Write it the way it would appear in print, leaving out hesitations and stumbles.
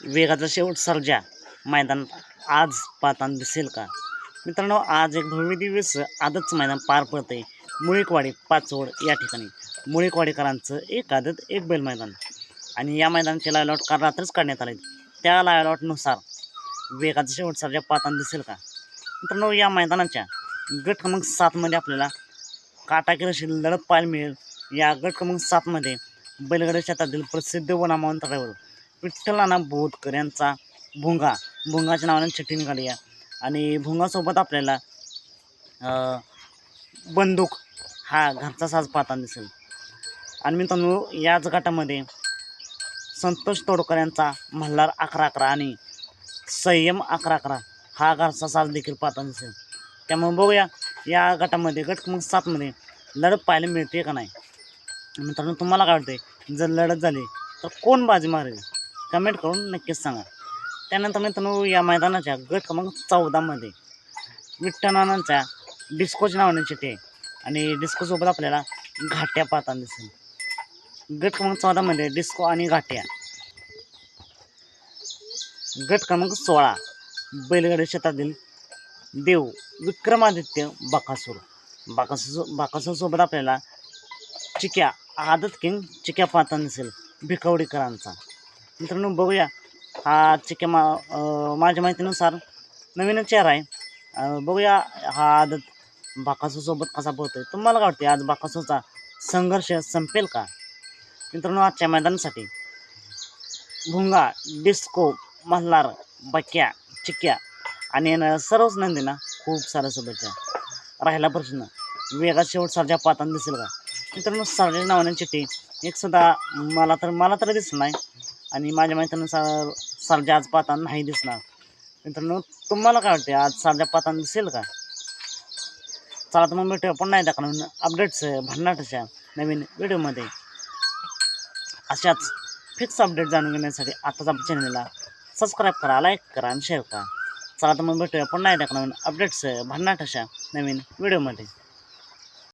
वेगाचा शेवट सर्जा मैदानात आज पाहताना दिसेल का? मित्रांनो, आज एक भव्यदिव्य आदतचं मैदान पार पडते मुळीकवाडी पाचवड या ठिकाणी. मुळीकवाडीकरांचं एक आदत एक बैल मैदान आणि या मैदानाचे लायलॉट काल रात्रीच काढण्यात आले. त्या लायलॉटनुसार वेगाचा शेवट सर्जा पाहताना दिसेल का? मित्रांनो, या मैदानाच्या गट क्रमांक 7मध्ये आपल्याला काटाकीर अशी लढत पाहायला मिळेल. या गट क्रमांक 7मध्ये बैलगाडी क्षेत्रातील प्रसिद्ध व नामवंत ड्रायव्हर विठ्ठल नाना बोधकर यांचा भुंगाच्या नावाने चिठ्ठी निघाली आहे आणि भुंगासोबत आपल्याला बंदूक हा घरचा साज पाहताना दिसेल. आणि मित्रांनो, याच गटामध्ये संतोष तोडकर यांचा मल्हार 11-11 आणि संयम 11-11 हा घरचा साज देखील पाहताना दिसेल. त्यामुळे बघूया या गटामध्ये गट क्रमांक 7मध्ये लढत पाहायला मिळते का नाही. मित्रांनो, तुम्हाला काय वाटते, जर लढत झाली तर कोण बाजी मारेल कमेंट करून नक्कीच सांगा. त्यानंतर मित्रांनो, या मैदानाच्या गट क्रमांक 14मध्ये विठ्ठल नानांच्या डिस्कोच्या नावाने चिठ्ठी आहे आणि डिस्कोसोबत आपल्याला घाट्या पाहताना दिसेल. गट क्रमांक 14मध्ये डिस्को आणि घाट्या. गट क्रमांक 16 बैलगाडी क्षेत्रातील देव विक्रमादित्य बाकासूरसोबत आपल्याला चिक्या आदत किंग चिक्या पाहताना दिसेल भिकवडीकरांचा. मित्रांनो, बघूया हा चिक्या माझ्या माहितीनुसार नवीन चेहरा आहे. बघूया हा आदत बाकासूरसोबत कसा पोहतोय. तुम्हाला काय वाटते, आज बाकासूरचा संघर्ष संपेल का? मित्रांनो, आजच्या मैदानासाठी भुंगा, डिस्को, मल्हार, बक्या, चिक्या आणि सर्वच नंदींना खूप साऱ्या शुभेच्छा. राहिला प्रश्न, वेगात शेवट सर्जा पाहताना दिसेल का? मित्रांनो, सर्जाच्या नावाने चिठ्ठी एक सुद्धा मला तर दिसत नाही आणि माझ्या माहितीनुसार सर्जा आज पाहताना नाही दिसणार. मित्रांनो, तुम्हाला काय वाटते, आज सर्जा पाहताना दिसेल का? चला तर मग भेटूया पुन्हा एकदा नवीन अपडेट्स भन्नाटच्या नवीन व्हिडिओमध्ये. अशाच फिक्स अपडेट जाणून घेण्यासाठी आताच आपल्या चॅनलला सबस्क्राईब करा, लाईक करा आणि शेअर करा. चला तर मग भेटूया पुन्हा एकदा नवीन अपडेट्स भन्नाटच्या नवीन व्हिडिओमध्ये.